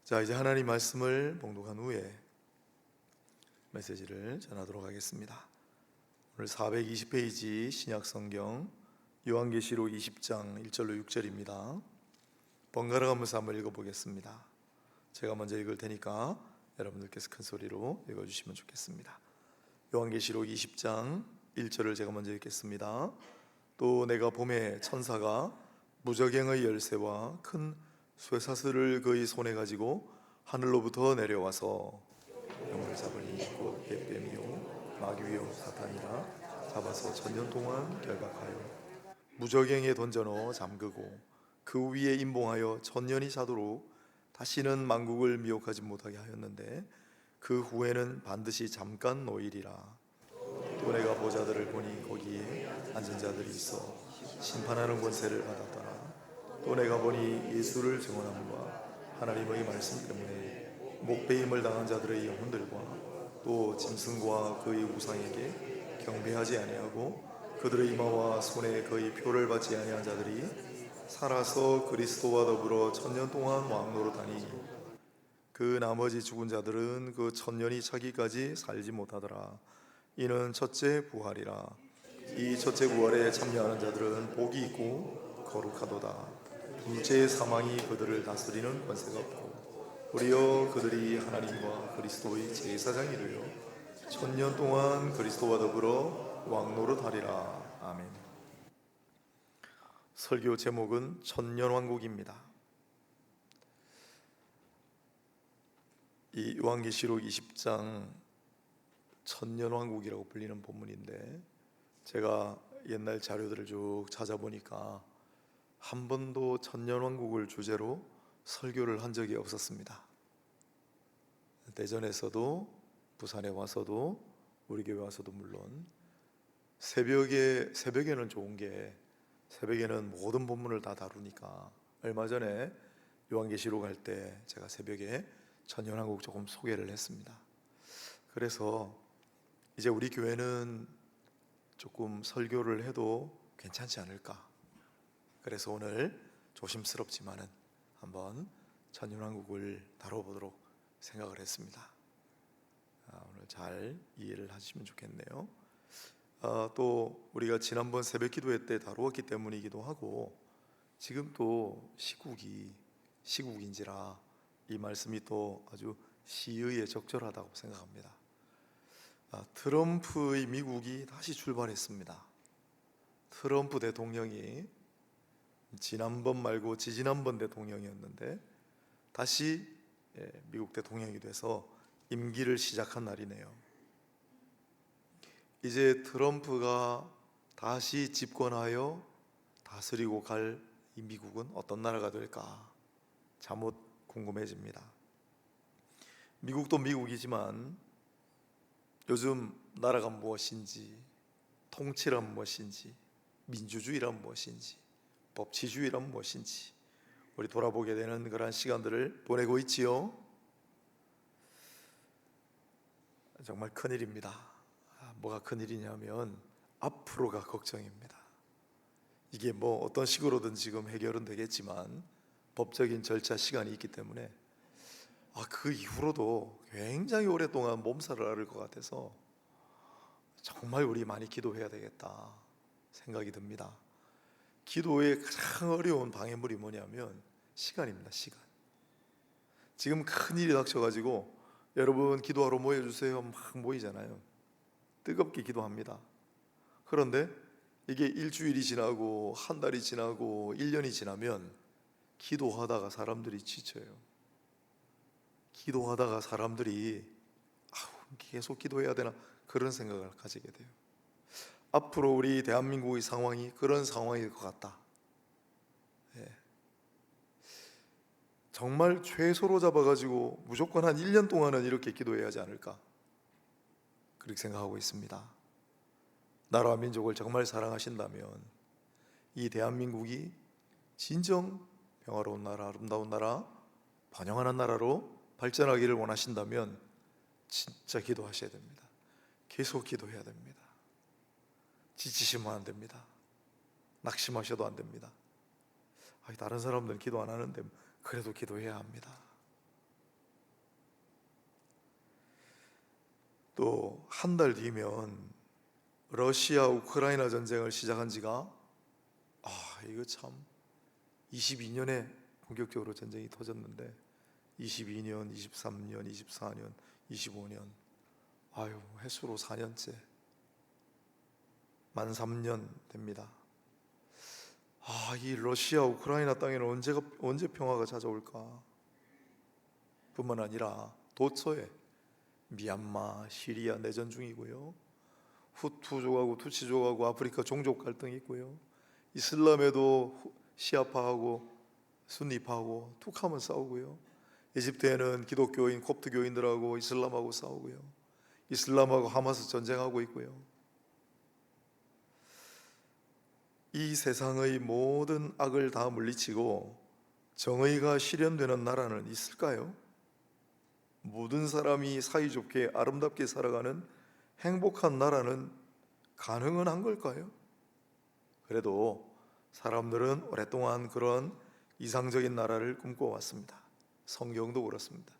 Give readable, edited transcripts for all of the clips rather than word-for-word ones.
자, 이제 하나님 말씀을 봉독한 후에 메시지를 전하도록 하겠습니다. 오늘 420페이지 신약성경 요한계시록 20장 1절로 6절입니다. 번갈아 가면서 한번 읽어보겠습니다. 제가 먼저 읽을 테니까 여러분들께서 큰 소리로 읽어주시면 좋겠습니다. 요한계시록 20장 1절을 제가 먼저 읽겠습니다. 또 내가 봄에 천사가 무저갱의 열쇠와 큰 쇠사슬을 그의 손에 가지고 하늘로부터 내려와서 영을 잡으니 곧 뱀이요 마귀요 사탄이라 잡아서 천년 동안 결박하여 무저갱에 던져넣어 잠그고 그 위에 임봉하여 천년이 자도록 다시는 만국을 미혹하지 못하게 하였는데 그 후에는 반드시 잠깐 노일이라. 또 내가 보좌들을 보니 거기에 앉은 자들이 있어 심판하는 권세를 받았더라. 또 내가 보니 예수를 증언함과 하나님의 말씀 때문에 목배임을 당한 자들의 영혼들과 또 짐승과 그의 우상에게 경배하지 아니하고 그들의 이마와 손에 그의 표를 받지 아니한 자들이 살아서 그리스도와 더불어 천년 동안 왕노릇하니 그 나머지 죽은 자들은 그 천년이 차기까지 살지 못하더라. 이는 첫째 부활이라. 이 첫째 부활에 참여하는 자들은 복이 있고 거룩하도다. 둘째 사망이 그들을 다스리는 권세가 없고 우리여 그들이 하나님과 그리스도의 제사장이 되어 천년 동안 그리스도와 더불어 왕노릇하리라. 아멘. 설교 제목은 천년왕국입니다. 이 요한계시록 20장 천년왕국이라고 불리는 본문인데, 제가 옛날 자료들을 쭉 찾아보니까 한 번도 천년왕국을 주제로 설교를 한 적이 없었습니다. 대전에서도 부산에 와서도 우리 교회 와서도 물론 새벽에는 좋은 게 새벽에는 모든 본문을 다 다루니까 얼마 전에 요한계시록 할 때 제가 새벽에 천년왕국 조금 소개를 했습니다. 그래서 이제 우리 교회는 조금 설교를 해도 괜찮지 않을까. 그래서 오늘 조심스럽지만은 한번 천년왕국을 다뤄보도록 생각을 했습니다. 오늘 잘 이해를 하시면 좋겠네요. 또 우리가 지난번 새벽 기도회 때 다루었기 때문이기도 하고 지금 또 시국인지라 이 말씀이 또 아주 시의에 적절하다고 생각합니다. 트럼프의 미국이 다시 출발했습니다. 트럼프 대통령이 지난번 말고 지지난번 대통령이었는데 다시 미국 대통령이 돼서 임기를 시작한 날이네요. 이제 트럼프가 다시 집권하여 다스리고 갈 이 미국은 어떤 나라가 될까 잠못 궁금해집니다. 미국도 미국이지만 요즘 나라가 무엇인지, 통치란 무엇인지, 민주주의란 무엇인지, 법치주의란 무엇인지 우리 돌아보게 되는 그런 시간들을 보내고 있지요. 정말 큰일입니다. 뭐가 큰일이냐면 앞으로가 걱정입니다. 이게 뭐 어떤 식으로든 지금 해결은 되겠지만 법적인 절차 시간이 있기 때문에 그 이후로도 굉장히 오랫동안 몸살을 앓을 것 같아서 정말 우리 많이 기도해야 되겠다 생각이 듭니다. 기도의 가장 어려운 방해물이 뭐냐면 시간입니다. 시간. 지금 큰일이 닥쳐가지고 여러분 기도하러 모여주세요 막 모이잖아요. 뜨겁게 기도합니다. 그런데 이게 일주일이 지나고 한 달이 지나고 1년이 지나면 기도하다가 사람들이 지쳐요. 기도하다가 사람들이 계속 기도해야 되나 그런 생각을 가지게 돼요. 앞으로 우리 대한민국의 상황이 그런 상황일 것 같다. 정말 최소로 잡아가지고 무조건 한 1년 동안은 이렇게 기도해야 하지 않을까 그렇게 생각하고 있습니다. 나라와 민족을 정말 사랑하신다면 이 대한민국이 진정 평화로운 나라, 아름다운 나라, 번영하는 나라로 발전하기를 원하신다면 진짜 기도하셔야 됩니다. 계속 기도해야 됩니다. 지치시면 안 됩니다. 낙심하셔도 안 됩니다. 다른 사람들은 기도 안 하는데 그래도 기도해야 합니다. 또 한 달 뒤면 러시아 우크라이나 전쟁을 시작한 지가 이거 참 22년에 본격적으로 전쟁이 터졌는데 22년, 23년, 24년, 25년 횟수로 4년째 만 3년 됩니다. 이 러시아 우크라이나 땅에는 언제 평화가 찾아올까? 뿐만 아니라 도처에 미얀마, 시리아 내전 중이고요. 후투족하고 투치족하고 아프리카 종족 갈등이 있고요. 이슬람에도 시아파하고 순니파하고 툭하면 싸우고요. 이집트에는 기독교인 콥트교인들하고 이슬람하고 싸우고요. 이슬람하고 하마스 전쟁하고 있고요. 이 세상의 모든 악을 다 물리치고 정의가 실현되는 나라는 있을까요? 모든 사람이 사이좋게 아름답게 살아가는 행복한 나라는 가능은 한 걸까요? 그래도 사람들은 오랫동안 그런 이상적인 나라를 꿈꿔왔습니다. 성경도 그렇습니다.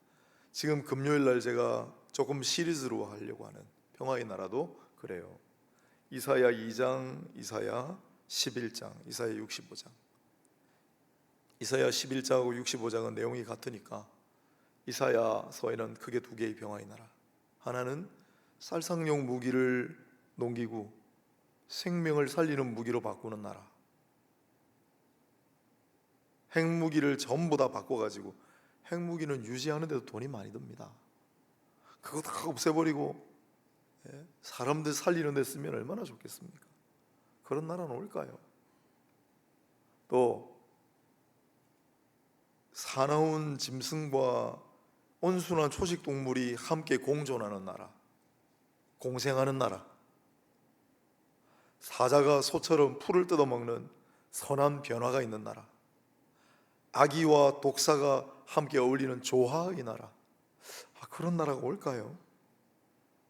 지금 금요일 날 제가 조금 시리즈로 하려고 하는 평화의 나라도 그래요. 이사야 2장, 이사야 11장, 이사야 65장. 이사야 11장하고 65장은 내용이 같으니까 이사야서에는 크게 두 개의 평화의 나라, 하나는 살상용 무기를 농기구, 생명을 살리는 무기로 바꾸는 나라, 핵무기를 전부 다 바꿔가지고 핵무기는 유지하는데도 돈이 많이 듭니다. 그거 다 없애버리고 사람들 살리는 데 쓰면 얼마나 좋겠습니까? 그런 나라는 올까요? 또 사나운 짐승과 온순한 초식 동물이 함께 공존하는 나라, 공생하는 나라, 사자가 소처럼 풀을 뜯어먹는 선한 변화가 있는 나라, 아기와 독사가 함께 어울리는 조화의 나라, 그런 나라가 올까요?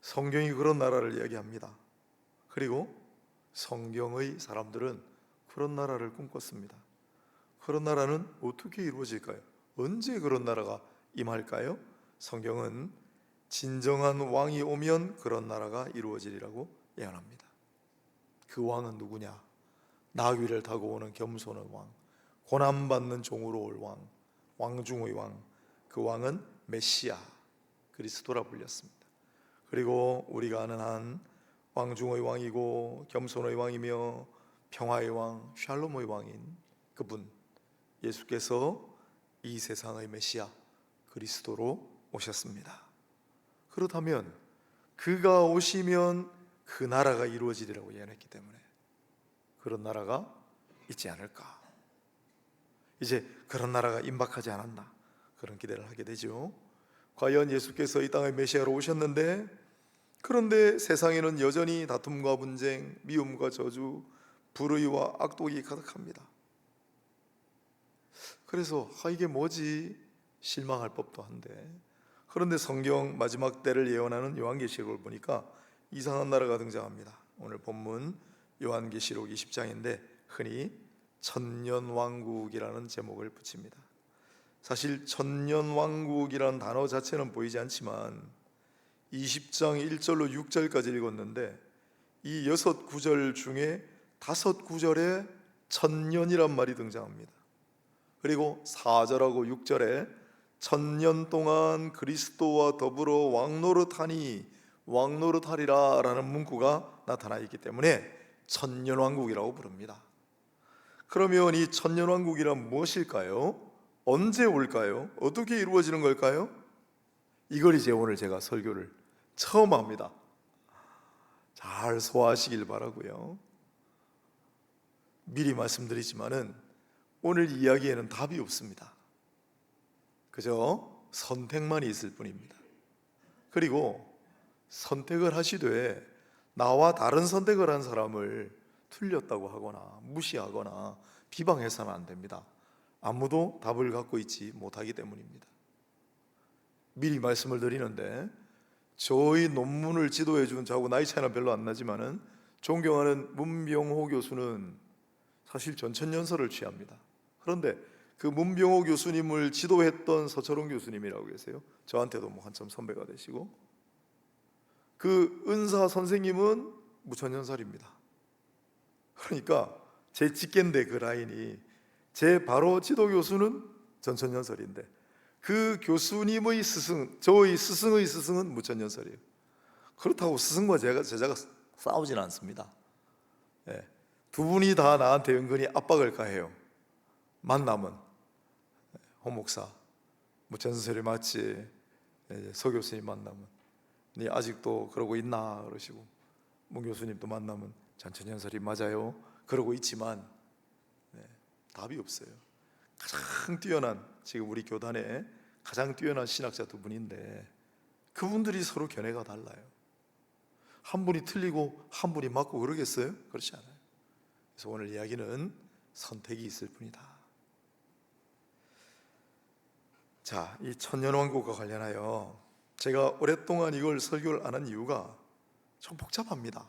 성경이 그런 나라를 이야기합니다. 그리고 성경의 사람들은 그런 나라를 꿈꿨습니다. 그런 나라는 어떻게 이루어질까요? 언제 그런 나라가 임할까요? 성경은 진정한 왕이 오면 그런 나라가 이루어지리라고 예언합니다. 그 왕은 누구냐? 나귀를 타고 오는 겸손한 왕, 고난받는 종으로 올 왕, 왕 중의 왕. 그 왕은 메시아, 그리스도라 불렸습니다. 그리고 우리가 아는 한 왕 중의 왕이고 겸손의 왕이며 평화의 왕, 샬롬의 왕인 그분 예수께서 이 세상의 메시아 그리스도로 오셨습니다. 그렇다면 그가 오시면 그 나라가 이루어지리라고 예언했기 때문에 그런 나라가 있지 않을까? 이제 그런 나라가 임박하지 않았나? 그런 기대를 하게 되죠. 과연 예수께서 이 땅에 메시아로 오셨는데, 그런데 세상에는 여전히 다툼과 분쟁, 미움과 저주, 불의와 악독이 가득합니다. 그래서 이게 뭐지? 실망할 법도 한데, 그런데 성경 마지막 때를 예언하는 요한계시록을 보니까 이상한 나라가 등장합니다. 오늘 본문 요한계시록 20장인데 흔히 천년왕국이라는 제목을 붙입니다. 사실 천년왕국이라는 단어 자체는 보이지 않지만 20장 1절로 6절까지 읽었는데 이 6구절 중에 5구절에 천년이란 말이 등장합니다. 그리고 4절하고 6절에 천년 동안 그리스도와 더불어 왕노릇하니 왕노릇하리라 라는 문구가 나타나 있기 때문에 천년왕국이라고 부릅니다. 그러면 이 천년왕국이란 무엇일까요? 언제 올까요? 어떻게 이루어지는 걸까요? 이걸 이제 오늘 제가 설교를 처음 합니다. 잘 소화하시길 바라고요. 미리 말씀드리지만은 오늘 이야기에는 답이 없습니다. 그저 선택만 있을 뿐입니다. 그리고 선택을 하시되 나와 다른 선택을 한 사람을 틀렸다고 하거나 무시하거나 비방해서는 안 됩니다. 아무도 답을 갖고 있지 못하기 때문입니다. 미리 말씀을 드리는데 저희 논문을 지도해 준 저하고 나이 차이는 별로 안 나지만은 존경하는 문병호 교수는 사실 전천년설을 취합니다. 그런데 그 문병호 교수님을 지도했던 서철원 교수님이라고 계세요. 저한테도 한참 선배가 되시고, 그 은사 선생님은 무천년설입니다. 그러니까 제 직계인데 그 라인이 제 바로 지도 교수는 전천년설인데 그 교수님의 스승, 저의 스승의 스승은 무천년설이에요. 그렇다고 스승과 제자가 싸우진 않습니다. 예. 두 분이 다 나한테 은근히 압박을 가해요. 만남은 홍 목사 무천년설이 맞지? 서 교수님 만나면 네 아직도 그러고 있나 그러시고, 문 교수님도 만나면 전천년설이 맞아요 그러고 있지만 답이 없어요. 가장 뛰어난, 지금 우리 교단에 가장 뛰어난 신학자 두 분인데 그분들이 서로 견해가 달라요. 한 분이 틀리고 한 분이 맞고 그러겠어요? 그렇지 않아요. 그래서 오늘 이야기는 선택이 있을 뿐이다. 자, 이 천년왕국과 관련하여 제가 오랫동안 이걸 설교를 안 한 이유가 좀 복잡합니다.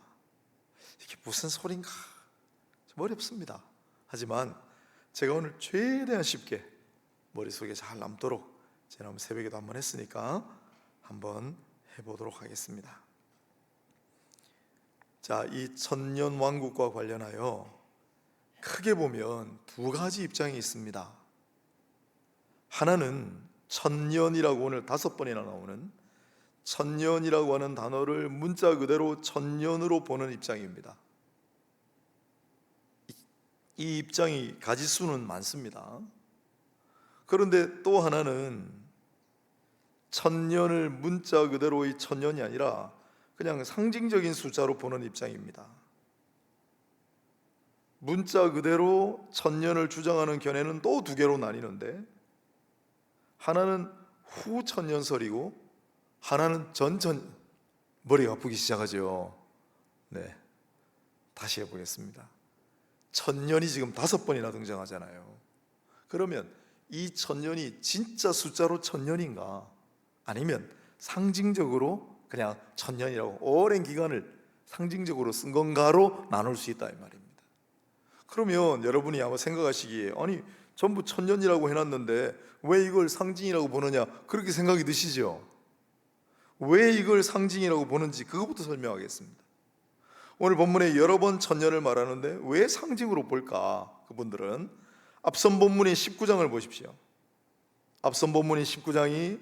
이게 무슨 소린가 좀 어렵습니다. 하지만 제가 오늘 최대한 쉽게 머릿속에 잘 남도록 지난 새벽에도 한번 했으니까 한번 해보도록 하겠습니다. 자, 이 천년왕국과 관련하여 크게 보면 두 가지 입장이 있습니다. 하나는 천년이라고 오늘 5번이나 나오는 천년이라고 하는 단어를 문자 그대로 천년으로 보는 입장입니다. 이 입장이 가지수는 많습니다. 그런데 또 하나는 천년을 문자 그대로의 천년이 아니라 그냥 상징적인 숫자로 보는 입장입니다. 문자 그대로 천년을 주장하는 견해는 또 두 개로 나뉘는데, 하나는 후천년설이고 하나는 전천. 머리가 아프기 시작하죠. 네, 다시 해보겠습니다. 천년이 지금 5번이나 등장하잖아요. 그러면 이 천년이 진짜 숫자로 천년인가, 아니면 상징적으로 그냥 천년이라고 오랜 기간을 상징적으로 쓴 건가로 나눌 수 있다 이 말입니다. 그러면 여러분이 아마 생각하시기에 아니 전부 천년이라고 해놨는데 왜 이걸 상징이라고 보느냐, 그렇게 생각이 드시죠? 왜 이걸 상징이라고 보는지 그것부터 설명하겠습니다. 오늘 본문에 여러 번 천년을 말하는데 왜 상징으로 볼까? 그분들은 앞선 본문인 19장을 보십시오. 앞선 본문인 19장이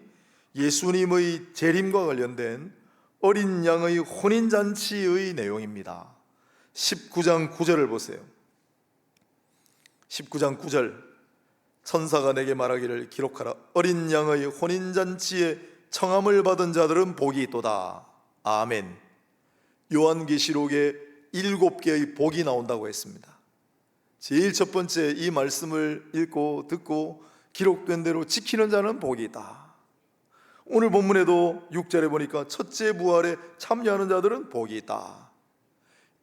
예수님의 재림과 관련된 어린 양의 혼인잔치의 내용입니다. 19장 9절을 보세요. 19장 9절, 천사가 내게 말하기를 기록하라. 어린 양의 혼인잔치에 청함을 받은 자들은 복이 있도다. 아멘. 요한계시록에 7개의 복이 나온다고 했습니다. 제일 첫 번째, 이 말씀을 읽고 듣고 기록된 대로 지키는 자는 복이 있다. 오늘 본문에도 6절에 보니까 첫째 부활에 참여하는 자들은 복이 있다.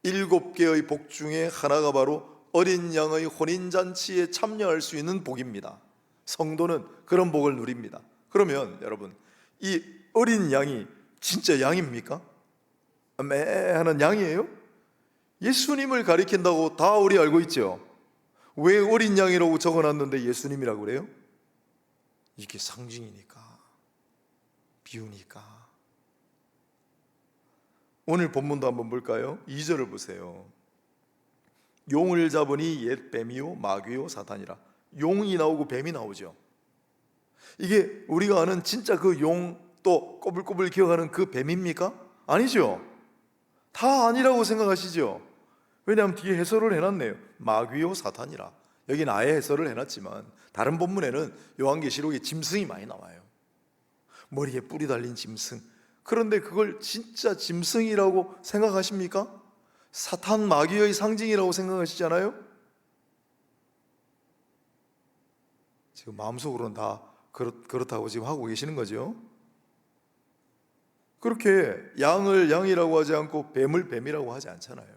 7개의 복 중에 하나가 바로 어린 양의 혼인잔치에 참여할 수 있는 복입니다. 성도는 그런 복을 누립니다. 그러면 여러분, 이 어린 양이 진짜 양입니까? 매하는 양이에요? 예수님을 가리킨다고 다 우리 알고 있죠? 왜 어린 양이라고 적어놨는데 예수님이라고 그래요? 이게 상징이니까, 비유니까. 오늘 본문도 한번 볼까요? 2절을 보세요. 용을 잡으니 옛 뱀이요 마귀요 사탄이라. 용이 나오고 뱀이 나오죠. 이게 우리가 아는 진짜 그 용, 또 꼬불꼬불 기어가는 그 뱀입니까? 아니죠. 다 아니라고 생각하시죠? 왜냐하면 뒤에 해설을 해놨네요. 마귀요 사탄이라. 여기는 아예 해설을 해놨지만 다른 본문에는 요한계시록에 짐승이 많이 나와요. 머리에 뿔이 달린 짐승. 그런데 그걸 진짜 짐승이라고 생각하십니까? 사탄 마귀의 상징이라고 생각하시잖아요. 지금 마음속으로는 다 그렇다고 지금 하고 계시는 거죠. 그렇게 양을 양이라고 하지 않고 뱀을 뱀이라고 하지 않잖아요.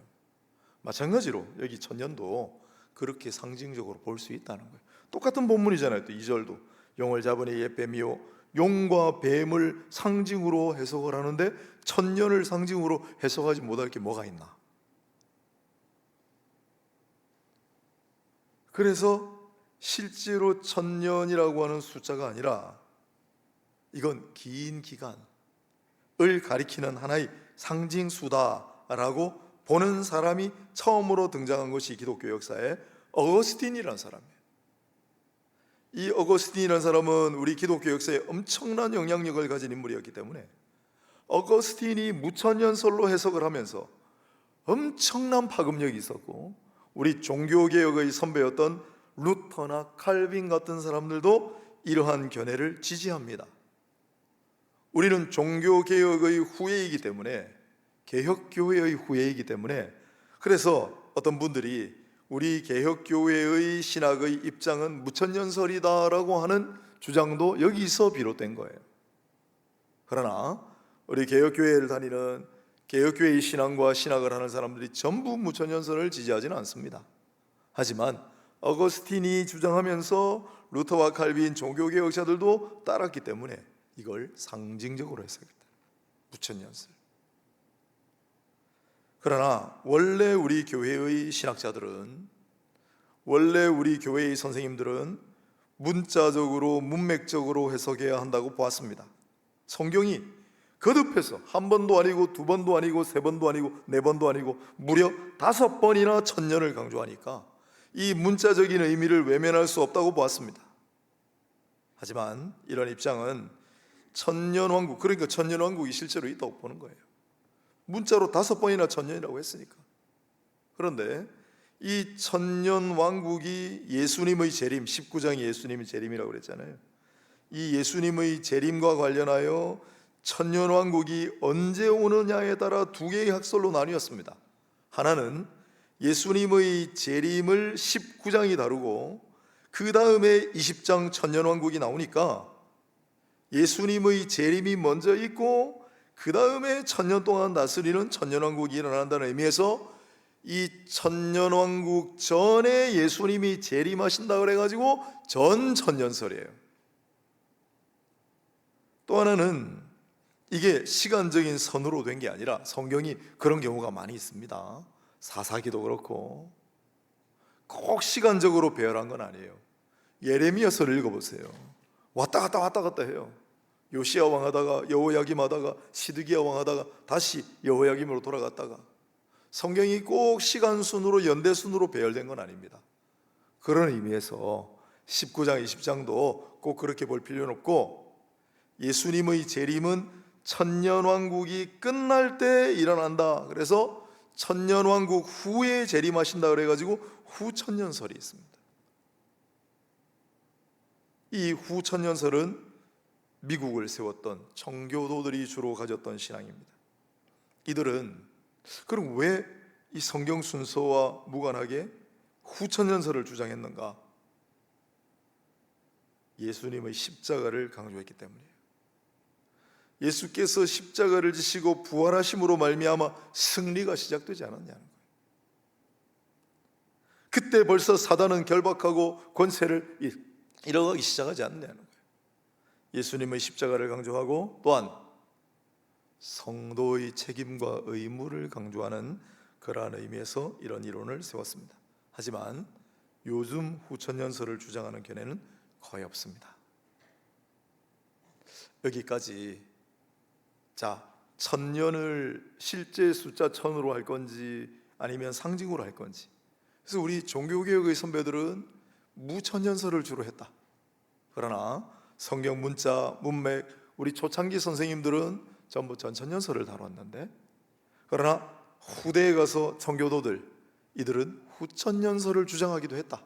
마찬가지로 여기 천년도 그렇게 상징적으로 볼 수 있다는 거예요. 똑같은 본문이잖아요. 또 2절도 용을 잡으니 옛 뱀이요. 용과 뱀을 상징으로 해석을 하는데 천년을 상징으로 해석하지 못할 게 뭐가 있나? 그래서 실제로 천년이라고 하는 숫자가 아니라 이건 긴 기간, 가리키는 하나의 상징수다라고 보는 사람이 처음으로 등장한 것이 기독교 역사에 어거스틴이라는 사람이에요. 이 어거스틴이라는 사람은 우리 기독교 역사에 엄청난 영향력을 가진 인물이었기 때문에 어거스틴이 무천년설로 해석을 하면서 엄청난 파급력이 있었고, 우리 종교개혁의 선배였던 루터나 칼빈 같은 사람들도 이러한 견해를 지지합니다. 우리는 종교개혁의 후예이기 때문에, 개혁교회의 후예이기 때문에, 그래서 어떤 분들이 우리 개혁교회의 신학의 입장은 무천년설이다라고 하는 주장도 여기서 비롯된 거예요. 그러나 우리 개혁교회를 다니는 개혁교회의 신앙과 신학을 하는 사람들이 전부 무천년설을 지지하지는 않습니다. 하지만 어거스틴이 주장하면서 루터와 칼빈 종교개혁자들도 따랐기 때문에 이걸 상징적으로 해석했다. 무천년설. 그러나 원래 우리 교회의 신학자들은, 원래 우리 교회의 선생님들은 문자적으로 문맥적으로 해석해야 한다고 보았습니다. 성경이 거듭해서 한 번도 아니고 두 번도 아니고 세 번도 아니고 네 번도 아니고 무려 5번이나 천년을 강조하니까 이 문자적인 의미를 외면할 수 없다고 보았습니다. 하지만 이런 입장은 천년왕국, 그러니까 천년왕국이 실제로 있다고 보는 거예요. 문자로 5번이나 천년이라고 했으니까. 그런데 이 천년왕국이 예수님의 재림, 19장이 예수님의 재림이라고 그랬잖아요. 이 예수님의 재림과 관련하여 천년왕국이 언제 오느냐에 따라 두 개의 학설로 나뉘었습니다. 하나는 예수님의 재림을 19장이 다루고 그 다음에 20장 천년왕국이 나오니까 예수님의 재림이 먼저 있고 그 다음에 천년 동안 다스리는 천년왕국이 일어난다는 의미에서 이 천년왕국 전에 예수님이 재림하신다 그래가지고 전천년설이에요. 또 하나는 이게 시간적인 선으로 된 게 아니라, 성경이 그런 경우가 많이 있습니다. 사사기도 그렇고 꼭 시간적으로 배열한 건 아니에요. 예레미야서를 읽어보세요. 왔다 갔다 해요. 요시야 왕하다가 여호야김 하다가 시드기야 왕하다가 다시 여호야김으로 돌아갔다가, 성경이 꼭 시간 순으로 연대 순으로 배열된 건 아닙니다. 그런 의미에서 19장 20장도 꼭 그렇게 볼 필요는 없고, 예수님의 재림은 천년왕국이 끝날 때 일어난다. 그래서 천년왕국 후에 재림하신다 그래가지고 후천년설이 있습니다. 이 후천년설은 미국을 세웠던 청교도들이 주로 가졌던 신앙입니다. 이들은 그럼 왜 이 성경 순서와 무관하게 후천년설을 주장했는가? 예수님의 십자가를 강조했기 때문이에요. 예수께서 십자가를 지시고 부활하심으로 말미암아 승리가 시작되지 않았냐는 거예요. 그때 벌써 사단은 결박하고 권세를 잃어가기 시작하지 않느냐는 거예요. 예수님의 십자가를 강조하고 또한 성도의 책임과 의무를 강조하는 그러한 의미에서 이런 이론을 세웠습니다. 하지만 요즘 후천년설을 주장하는 견해는 거의 없습니다. 여기까지. 자, 천년을 실제 숫자 1000으로 할 건지 아니면 상징으로 할 건지. 그래서 우리 종교개혁의 선배들은 무천년설을 주로 했다. 그러나 성경 문자, 문맥, 우리 초창기 선생님들은 전부 전천년설을 다뤘는데, 그러나 후대에 가서 청교도들, 이들은 후천년설을 주장하기도 했다.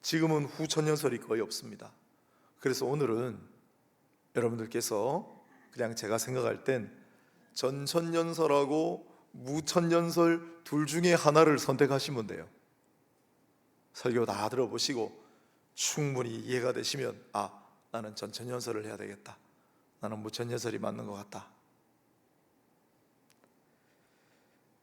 지금은 후천년설이 거의 없습니다. 그래서 오늘은 여러분들께서 그냥 제가 생각할 땐 전천년설하고 무천년설 둘 중에 하나를 선택하시면 돼요. 설교 다 들어보시고 충분히 이해가 되시면, 아, 나는 전천년설을 해야 되겠다, 나는 무천년설이 맞는 것 같다.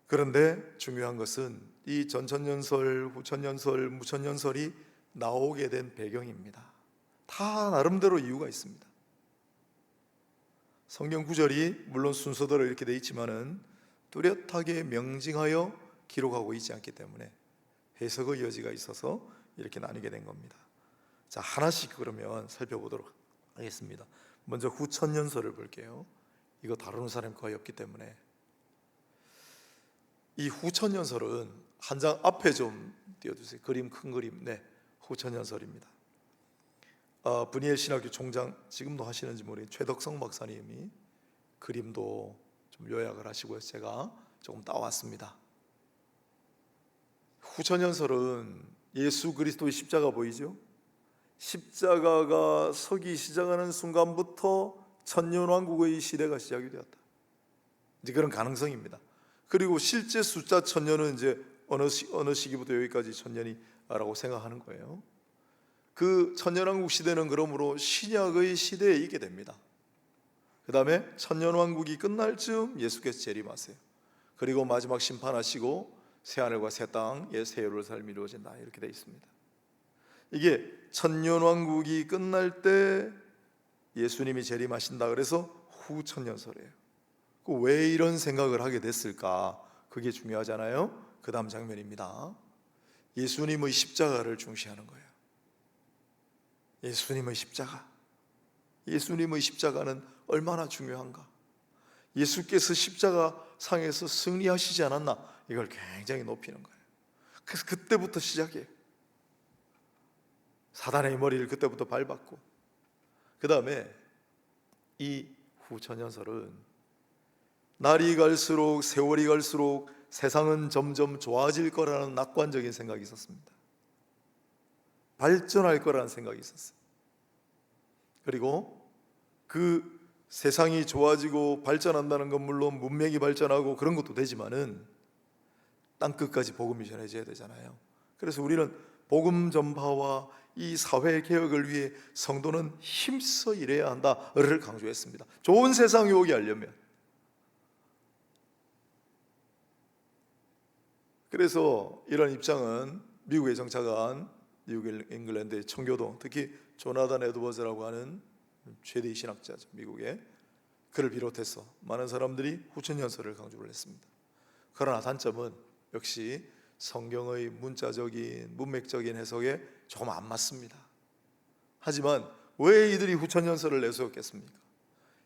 그런데 중요한 것은 이 전천년설, 후천년설, 무천년설이 나오게 된 배경입니다. 다 나름대로 이유가 있습니다. 성경 구절이 물론 순서대로 이렇게 돼 있지만은 뚜렷하게 명징하여 기록하고 있지 않기 때문에 해석의 여지가 있어서 이렇게 나뉘게 된 겁니다. 자, 하나씩 그러면 살펴보도록 하겠습니다. 먼저 후천년설을 볼게요. 이거 다루는 사람이 거의 없기 때문에. 이 후천년설은 한 장 앞에 좀 띄워주세요. 그림, 큰 그림. 네, 후천년설입니다. 분이엘 신학교 총장, 지금도 하시는지 모르겠는데 최덕성 박사님이 그림도 좀 요약을 하시고요. 제가 조금 따왔습니다. 후천년설은 예수 그리스도의 십자가 보이죠? 십자가가 서기 시작하는 순간부터 천년왕국의 시대가 시작이 되었다. 이제 그런 가능성입니다. 그리고 실제 숫자 천년은 이제 어느 시기부터 여기까지 천년이라고 생각하는 거예요. 그 천년왕국 시대는 그러므로 신약의 시대에 있게 됩니다. 그 다음에 천년왕국이 끝날 즈음 예수께서 재림하세요. 그리고 마지막 심판하시고 새하늘과 새 땅에 새 예루살렘이 이루어진다, 이렇게 되어 있습니다. 이게 천년왕국이 끝날 때 예수님이 재림하신다, 그래서 후천년설이에요. 왜 이런 생각을 하게 됐을까? 그게 중요하잖아요. 그 다음 장면입니다. 예수님의 십자가를 중시하는 거예요. 예수님의 십자가, 예수님의 십자가는 얼마나 중요한가? 예수께서 십자가 상에서 승리하시지 않았나? 이걸 굉장히 높이는 거예요. 그래서 그때부터 시작이에요. 사단의 머리를 그때부터 밟았고, 그 다음에 이 후천년설은 날이 갈수록, 세월이 갈수록 세상은 점점 좋아질 거라는 낙관적인 생각이 있었습니다. 발전할 거라는 생각이 있었어요. 그리고 그 세상이 좋아지고 발전한다는 건 물론 문명이 발전하고 그런 것도 되지만은 땅끝까지 복음이 전해져야 되잖아요. 그래서 우리는 복음 전파와 이 사회 개혁을 위해 성도는 힘써 일해야 한다를 강조했습니다. 좋은 세상이 오게 하려면. 그래서 이런 입장은 미국에 정착한 뉴 잉글랜드의 청교도, 특히 조나단 에드워즈라고 하는 최대의 신학자죠, 미국의, 그를 비롯해서 많은 사람들이 후천년설을 강조를 했습니다. 그러나 단점은 역시 성경의 문자적인 문맥적인 해석에 조금 안 맞습니다. 하지만 왜 이들이 후천년설을 내세웠겠습니까?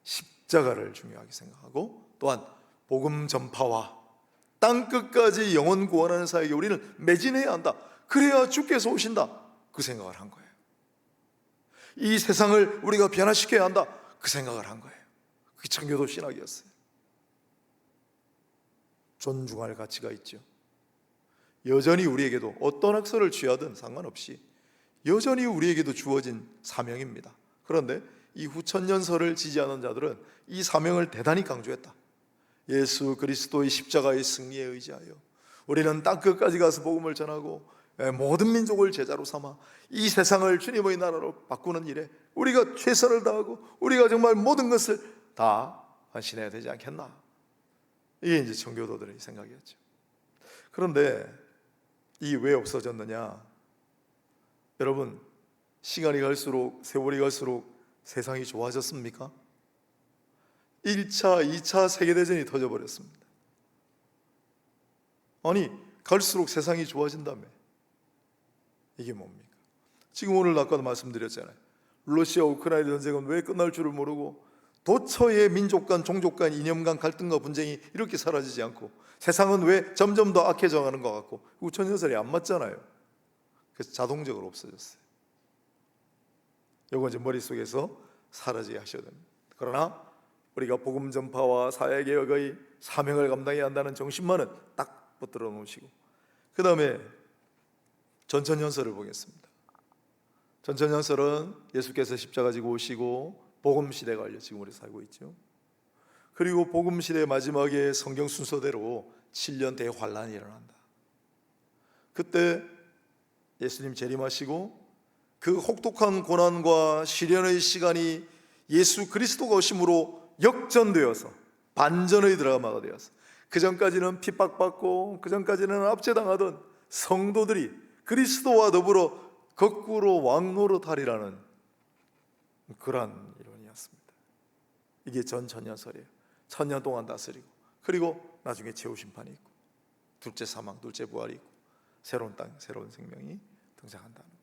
십자가를 중요하게 생각하고, 또한 복음 전파와 땅끝까지 영혼 구원하는 사역에 우리는 매진해야 한다. 그래야 주께서 오신다, 그 생각을 한 거예요. 이 세상을 우리가 변화시켜야 한다, 그 생각을 한 거예요. 그게 청교도 신학이었어요. 존중할 가치가 있죠. 여전히 우리에게도 어떤 학설을 취하든 상관없이 여전히 우리에게도 주어진 사명입니다. 그런데 이 후천년설을 지지하는 자들은 이 사명을 대단히 강조했다. 예수 그리스도의 십자가의 승리에 의지하여 우리는 땅끝까지 가서 복음을 전하고 모든 민족을 제자로 삼아 이 세상을 주님의 나라로 바꾸는 일에 우리가 최선을 다하고 우리가 정말 모든 것을 다 헌신해야 되지 않겠나? 이게 이제 청교도들의 생각이었죠. 그런데 이 왜 없어졌느냐? 여러분, 시간이 갈수록, 세월이 갈수록 세상이 좋아졌습니까? 1차, 2차 세계대전이 터져버렸습니다. 아니, 갈수록 세상이 좋아진다며. 이게 뭡니까? 지금 오늘 아까도 말씀드렸잖아요. 러시아 우크라이나 전쟁은 왜 끝날 줄을 모르고 도처의 민족 간, 종족 간, 이념 간 갈등과 분쟁이 이렇게 사라지지 않고 세상은 왜 점점 더 악해져 가는 것 같고, 후천년설이 안 맞잖아요. 그래서 자동적으로 없어졌어요. 이거 이제 머릿속에서 사라지게 하셔야 됩니다. 그러나 우리가 복음 전파와 사회개혁의 사명을 감당해야 한다는 정신만은 딱 붙들어 놓으시고, 그 다음에 전천년설을 보겠습니다. 전천년설은 예수께서 십자가 지고 오시고 복음 시대가 알려 지금 우리 살고 있죠. 그리고 복음 시대 마지막에 성경 순서대로 7년 대환란이 일어난다. 그때 예수님 재림하시고 그 혹독한 고난과 시련의 시간이 예수 그리스도가 오심으로 역전되어서 반전의 드라마가 되어서, 그 전까지는 핍박받고 그 전까지는 압제당하던 성도들이 그리스도와 더불어 거꾸로 왕노릇하리라는 그러한 이론이었습니다. 이게 전천년설이에요. 천년 동안 다스리고, 그리고 나중에 최후심판이 있고 둘째 사망, 둘째 부활이 있고 새로운 땅, 새로운 생명이 등장한다는 거예요.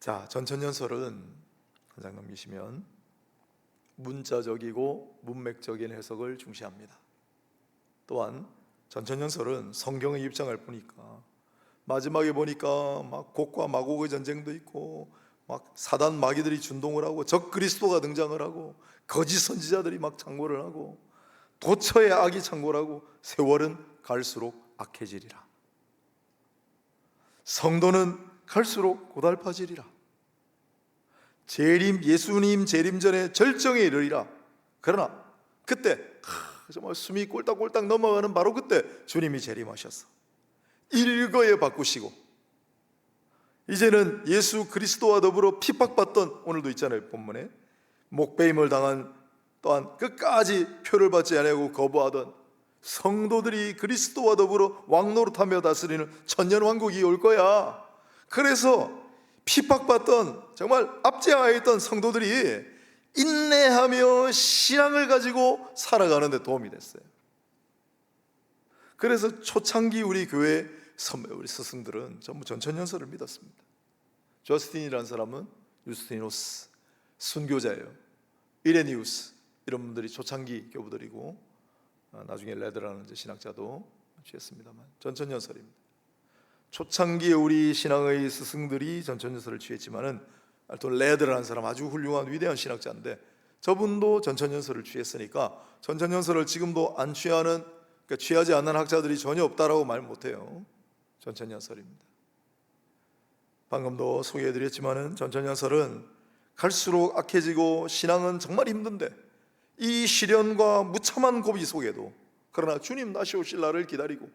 자, 전천년설은 한 장 넘기시면 문자적이고 문맥적인 해석을 중시합니다. 또한 전천년설은 성경의 입장을 보니까 마지막에 보니까 막 곡과 마곡의 전쟁도 있고 막 사단 마귀들이 준동을 하고 적 그리스도가 등장을 하고 거짓 선지자들이 막 창궐을 하고 도처에 악이 창궐하고 세월은 갈수록 악해지리라. 성도는 갈수록 고달파지리라. 예수님 재림 전에 절정에 이르리라. 그러나 그때 정말 숨이 꼴딱꼴딱 넘어가는 바로 그때 주님이 재림하셨어. 일거에 바꾸시고 이제는 예수 그리스도와 더불어 핍박받던, 오늘도 있잖아요 본문에, 목배임을 당한, 또한 끝까지 표를 받지 아니하고 거부하던 성도들이 그리스도와 더불어 왕노릇하며 다스리는 천년왕국이 올 거야. 그래서 핍박받던, 정말 압제하에 있던 성도들이 인내하며 신앙을 가지고 살아가는 데 도움이 됐어요. 그래서 초창기 우리 교회 우리 스승들은 전부 전천년설을 믿었습니다. 저스틴이라는 사람은 유스티노스 순교자예요. 이레니우스 이런 분들이 초창기 교부들이고, 나중에 레드라는 신학자도 취했습니다만 전천년설입니다. 초창기에 우리 신앙의 스승들이 전천년설을 취했지만은 또 레드라는 사람 아주 훌륭한 위대한 신학자인데 저분도 전천년설을 취했으니까 전천년설을 지금도 안 취하는, 그러니까 취하지 않는 학자들이 전혀 없다라고 말 못해요. 전천년설입니다. 방금도 소개해드렸지만은 전천년설은 갈수록 악해지고 신앙은 정말 힘든데 이 시련과 무참한 고비 속에도 그러나 주님 다시 오실 날을 기다리고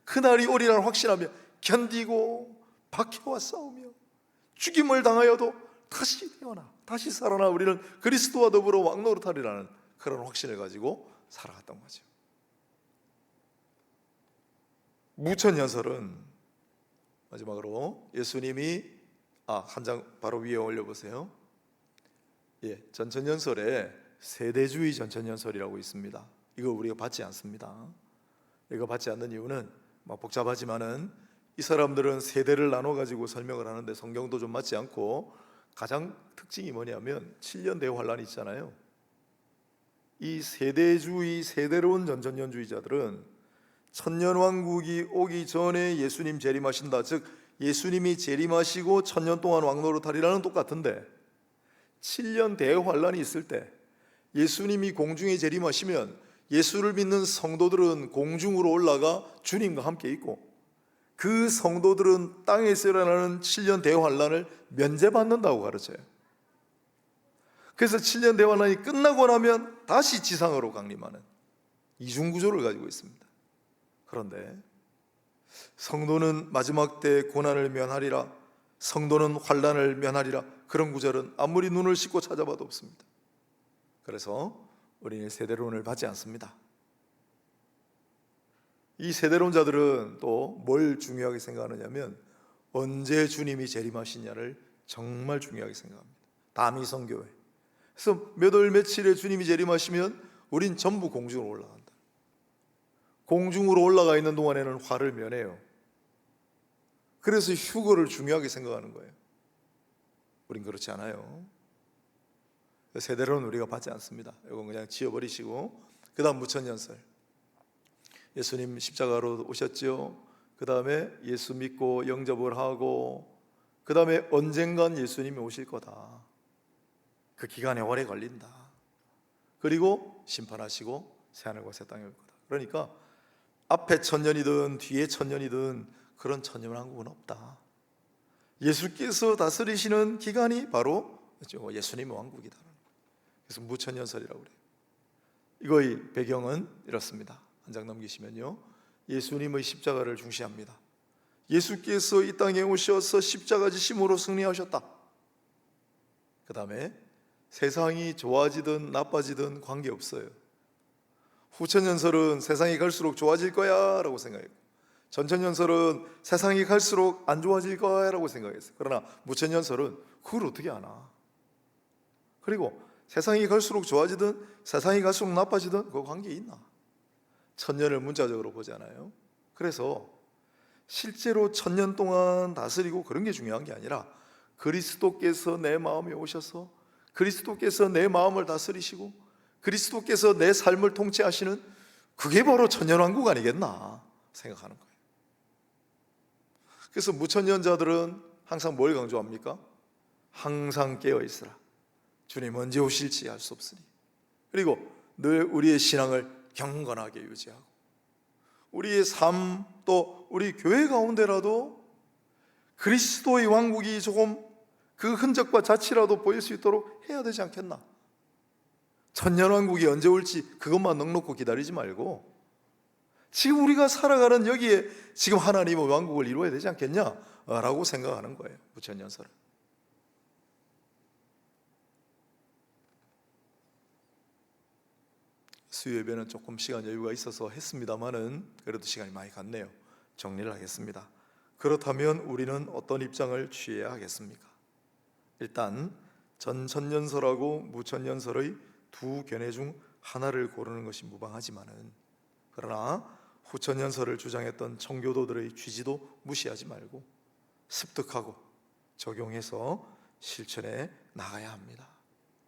그날이 오리라 확신하며 견디고 박해와 싸우며 죽임을 당하여도 다시 태어나 다시 살아나 우리는 그리스도와 더불어 왕노릇하리라는 그런 확신을 가지고 살아갔던 거죠. 무천년설은 마지막으로 예수님이 한 장 바로 위에 올려보세요. 전천년설에 세대주의 전천년설이라고 있습니다. 이거 우리가 받지 않습니다. 이거 받지 않는 이유는 복잡하지만은 이 사람들은 세대를 나눠 가지고 설명을 하는데 성경도 좀 맞지 않고, 가장 특징이 뭐냐면 7년 대환란이 있잖아요. 이 세대주의, 세대로운 전천년주의자들은 천년왕국이 오기 전에 예수님 재림하신다, 즉 예수님이 재림하시고 천년 동안 왕노릇하리라는 똑같은데 7년 대환란이 있을 때 예수님이 공중에 재림하시면 예수를 믿는 성도들은 공중으로 올라가 주님과 함께 있고 그 성도들은 땅에서 일어나는 7년 대환란을 면제받는다고 가르쳐요. 그래서 7년 대환란이 끝나고 나면 다시 지상으로 강림하는 이중구조를 가지고 있습니다. 그런데 성도는 마지막 때 고난을 면하리라, 성도는 환난을 면하리라, 그런 구절은 아무리 눈을 씻고 찾아봐도 없습니다. 그래서 우리는 세대론을 받지 않습니다. 이 세대론자들은 또 뭘 중요하게 생각하느냐면 언제 주님이 재림하시냐를 정말 중요하게 생각합니다. 다미성교회. 그래서 몇 월 며칠에 주님이 재림하시면 우린 전부 공중으로 올라간다. 공중으로 올라가 있는 동안에는 화를 면해요. 그래서 휴거를 중요하게 생각하는 거예요. 우린 그렇지 않아요. 세대로는 우리가 받지 않습니다. 이건 그냥 지워버리시고, 그 다음 무천년설. 예수님 십자가로 오셨죠. 그 다음에 예수 믿고 영접을 하고, 그 다음에 언젠간 예수님이 오실 거다. 그 기간에 오래 걸린다. 그리고 심판하시고 새하늘과 새 땅이 올 거다. 그러니까 앞에 천년이든 뒤에 천년이든 그런 천년왕국은 없다. 예수께서 다스리시는 기간이 바로 예수님의 왕국이다. 그래서 무천년설이라고 그래요. 이거의 배경은 이렇습니다. 한 장 넘기시면요, 예수님의 십자가를 중시합니다. 예수께서 이 땅에 오셔서 십자가 지심으로 승리하셨다. 그 다음에 세상이 좋아지든 나빠지든 관계없어요. 후천년설은 세상이 갈수록 좋아질 거야 라고 생각했고, 전천년설은 세상이 갈수록 안 좋아질 거야 라고 생각했어요. 그러나 무천년설은 그걸 어떻게 아나? 그리고 세상이 갈수록 좋아지든 세상이 갈수록 나빠지든 그 관계 있나? 천년을 문자적으로 보잖아요. 그래서 실제로 천년 동안 다스리고 그런 게 중요한 게 아니라 그리스도께서 내 마음에 오셔서 그리스도께서 내 마음을 다스리시고 그리스도께서 내 삶을 통치하시는, 그게 바로 천년왕국 아니겠나 생각하는 거예요. 그래서 무천년자들은 항상 뭘 강조합니까? 항상 깨어있으라. 주님 언제 오실지 알 수 없으니. 그리고 늘 우리의 신앙을 경건하게 유지하고, 우리의 삶, 또 우리 교회 가운데라도 그리스도의 왕국이 조금 그 흔적과 자취라도 보일 수 있도록 해야 되지 않겠나. 천년왕국이 언제 올지 그것만 넉넉히 기다리지 말고 지금 우리가 살아가는 여기에 지금 하나님의 왕국을 이루어야 되지 않겠냐라고 생각하는 거예요. 무천년설은. 수요 예배는 조금 시간 여유가 있어서 했습니다마는 그래도 시간이 많이 갔네요. 정리를 하겠습니다. 그렇다면 우리는 어떤 입장을 취해야 하겠습니까? 일단 전천년설하고 무천년설의 두 견해 중 하나를 고르는 것이 무방하지만은, 그러나 후천년설을 주장했던 청교도들의 취지도 무시하지 말고 습득하고 적용해서 실천해 나가야 합니다.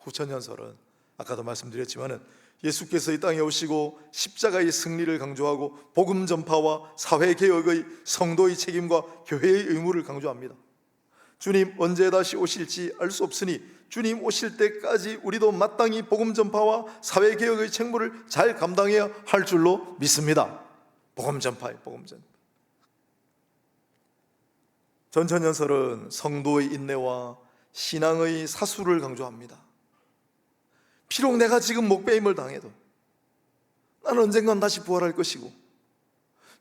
후천년설은 아까도 말씀드렸지만은 예수께서 이 땅에 오시고 십자가의 승리를 강조하고 복음 전파와 사회 개혁의 성도의 책임과 교회의 의무를 강조합니다. 주님 언제 다시 오실지 알 수 없으니 주님 오실 때까지 우리도 마땅히 복음 전파와 사회 개혁의 책무를 잘 감당해야 할 줄로 믿습니다. 복음 전파에 복음 전파. 전천년설은 성도의 인내와 신앙의 사수를 강조합니다. 비록 내가 지금 목배임을 당해도 나는 언젠간 다시 부활할 것이고,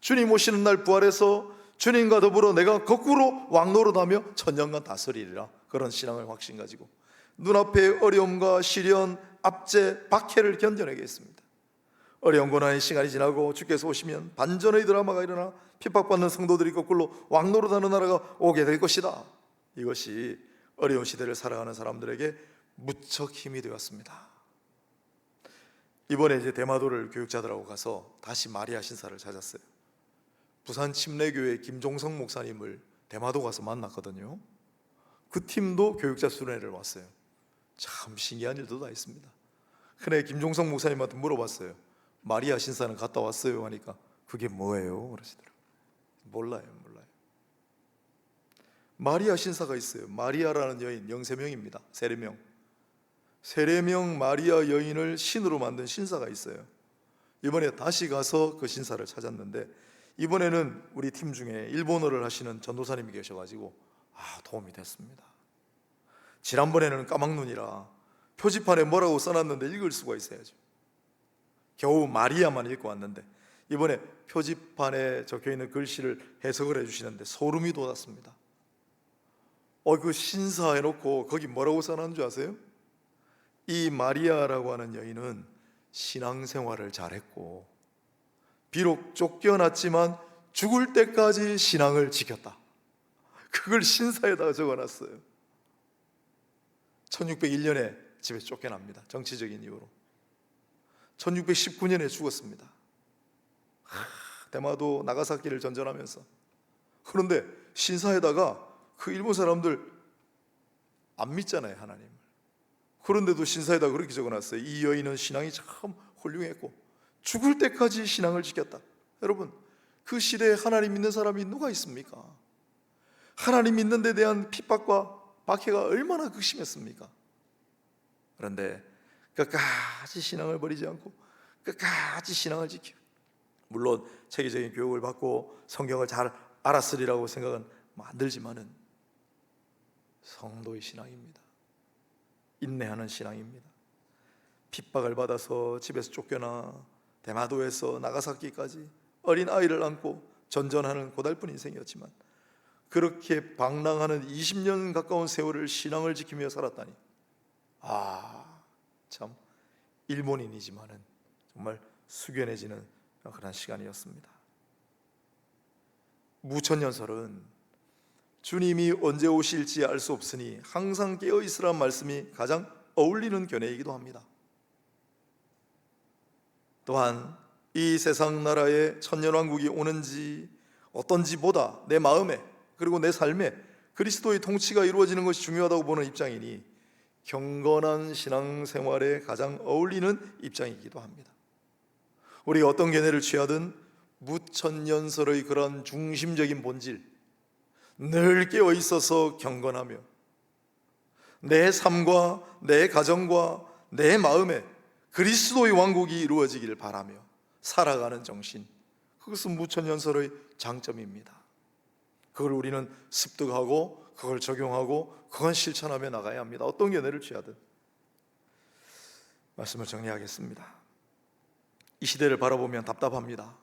주님 오시는 날 부활해서 주님과 더불어 내가 거꾸로 왕노릇하며 천년간 다스리리라. 그런 신앙을 확신 가지고 눈앞의 어려움과 시련, 압제, 박해를 견뎌내겠습니다. 어려운 고난의 시간이 지나고 주께서 오시면 반전의 드라마가 일어나 핍박받는 성도들이 거꾸로 왕노릇하는 나라가 오게 될 것이다. 이것이 어려운 시대를 살아가는 사람들에게 무척 힘이 되었습니다. 이번에 이제 대마도를 교육자들하고 가서 다시 마리아 신사를 찾았어요. 부산 침례교회 김종성 목사님을 대마도 가서 만났거든요. 그 팀도 교육자 수련회를 왔어요. 참 신기한 일도 다 있습니다. 그래 김종성 목사님한테 물어봤어요. 마리아 신사는 갔다 왔어요 하니까 그게 뭐예요? 그러시더라고요. 몰라요. 마리아 신사가 있어요. 마리아라는 여인 영세명입니다. 세례명. 세례명 마리아 여인을 신으로 만든 신사가 있어요. 이번에 다시 가서 그 신사를 찾았는데, 이번에는 우리 팀 중에 일본어를 하시는 전도사님이 계셔가지고 도움이 됐습니다. 지난번에는 까막눈이라 표지판에 뭐라고 써놨는데 읽을 수가 있어야죠. 겨우 마리아만 읽고 왔는데 이번에 표지판에 적혀있는 글씨를 해석을 해주시는데 소름이 돋았습니다. 그 신사 해놓고 거기 뭐라고 써놨는 줄 아세요? 이 마리아라고 하는 여인은 신앙생활을 잘했고 비록 쫓겨났지만 죽을 때까지 신앙을 지켰다. 그걸 신사에다가 적어놨어요. 1601년에 집에서 쫓겨납니다. 정치적인 이유로. 1619년에 죽었습니다. 대마도 나가사키를 전전하면서. 그런데 신사에다가 그 일본 사람들 안 믿잖아요, 하나님을. 그런데도 신사에다 그렇게 적어놨어요. 이 여인은 신앙이 참 훌륭했고 죽을 때까지 신앙을 지켰다. 여러분, 그 시대에 하나님 믿는 사람이 누가 있습니까? 하나님 믿는 데 대한 핍박과 박해가 얼마나 극심했습니까? 그런데 끝까지 신앙을 버리지 않고 끝까지 신앙을 지키고, 물론 체계적인 교육을 받고 성경을 잘 알았으리라고 생각은 안 들지만은 성도의 신앙입니다. 인내하는 신앙입니다. 핍박을 받아서 집에서 쫓겨나 대마도에서 나가사키까지 어린 아이를 안고 전전하는 고달픈 인생이었지만 그렇게 방랑하는 20년 가까운 세월을 신앙을 지키며 살았다니, 참 일본인이지만은 정말 숙연해지는 그런 시간이었습니다. 무천년설은 주님이 언제 오실지 알 수 없으니 항상 깨어있으란 말씀이 가장 어울리는 견해이기도 합니다. 또한 이 세상 나라에 천년왕국이 오는지 어떤지보다 내 마음에 그리고 내 삶에 그리스도의 통치가 이루어지는 것이 중요하다고 보는 입장이니 경건한 신앙생활에 가장 어울리는 입장이기도 합니다. 우리가 어떤 견해를 취하든 무천년설의 그런 중심적인 본질, 늘 깨어 있어서 경건하며 내 삶과 내 가정과 내 마음에 그리스도의 왕국이 이루어지기를 바라며 살아가는 정신, 그것은 무천년설의 장점입니다. 그걸 우리는 습득하고 그걸 적용하고 그건 실천하며 나가야 합니다. 어떤 견해를 취하든. 말씀을 정리하겠습니다. 이 시대를 바라보면 답답합니다.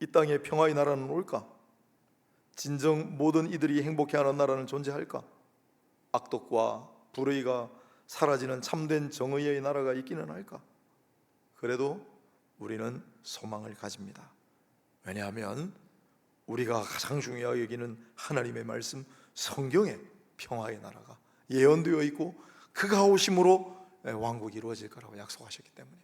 이 땅에 평화의 나라는 올까? 진정 모든 이들이 행복해하는 나라는 존재할까? 악독과 불의가 사라지는 참된 정의의 나라가 있기는 할까? 그래도 우리는 소망을 가집니다. 왜냐하면 우리가 가장 중요하게 여기는 하나님의 말씀, 성경에 평화의 나라가 예언되어 있고 그가 오심으로 왕국이 이루어질 거라고 약속하셨기 때문에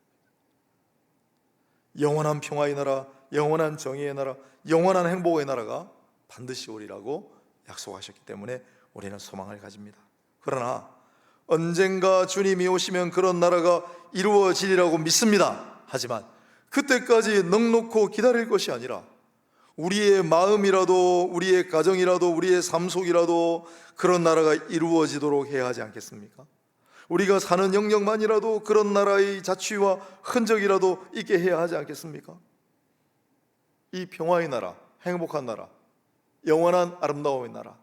영원한 평화의 나라, 영원한 정의의 나라, 영원한 행복의 나라가 반드시 오리라고 약속하셨기 때문에 우리는 소망을 가집니다. 그러나 언젠가 주님이 오시면 그런 나라가 이루어지리라고 믿습니다. 하지만 그때까지 넉넉히 기다릴 것이 아니라 우리의 마음이라도, 우리의 가정이라도, 우리의 삶 속이라도 그런 나라가 이루어지도록 해야 하지 않겠습니까? 우리가 사는 영역만이라도 그런 나라의 자취와 흔적이라도 있게 해야 하지 않겠습니까? 이 평화의 나라, 행복한 나라, 영원한 아름다움의 나라,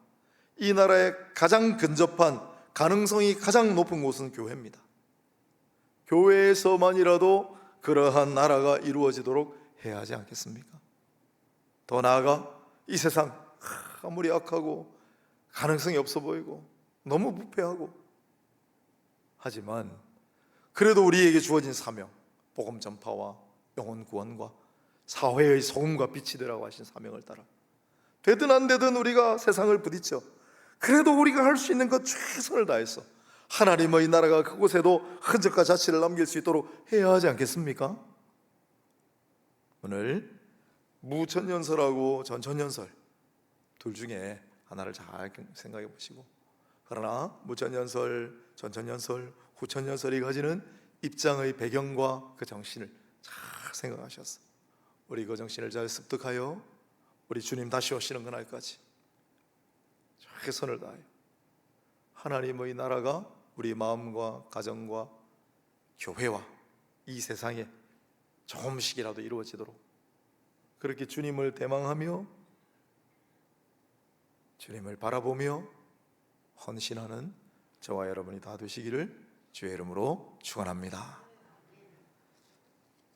이 나라에 가장 근접한 가능성이 가장 높은 곳은 교회입니다. 교회에서만이라도 그러한 나라가 이루어지도록 해야 하지 않겠습니까? 더 나아가 이 세상 아무리 악하고 가능성이 없어 보이고 너무 부패하고 하지만 그래도 우리에게 주어진 사명, 복음 전파와 영혼 구원과 사회의 소금과 빛이 되라고 하신 사명을 따라 되든 안 되든 우리가 세상을 부딪혀 그래도 우리가 할 수 있는 것 최선을 다해서 하나님의 나라가 그곳에도 흔적과 자취를 남길 수 있도록 해야 하지 않겠습니까? 오늘 무천년설하고 전천년설 둘 중에 하나를 잘 생각해 보시고, 그러나 무천년설, 전천년설, 후천년설이 가지는 입장의 배경과 그 정신을 잘 생각하셔서 우리 그 정신을 잘 습득하여 우리 주님 다시 오시는 그날까지 최선을 다해 하나님의 나라가 우리 마음과 가정과 교회와 이 세상에 조금씩이라도 이루어지도록 그렇게 주님을 대망하며 주님을 바라보며 헌신하는 저와 여러분이 다 되시기를 주의 이름으로 축원합니다.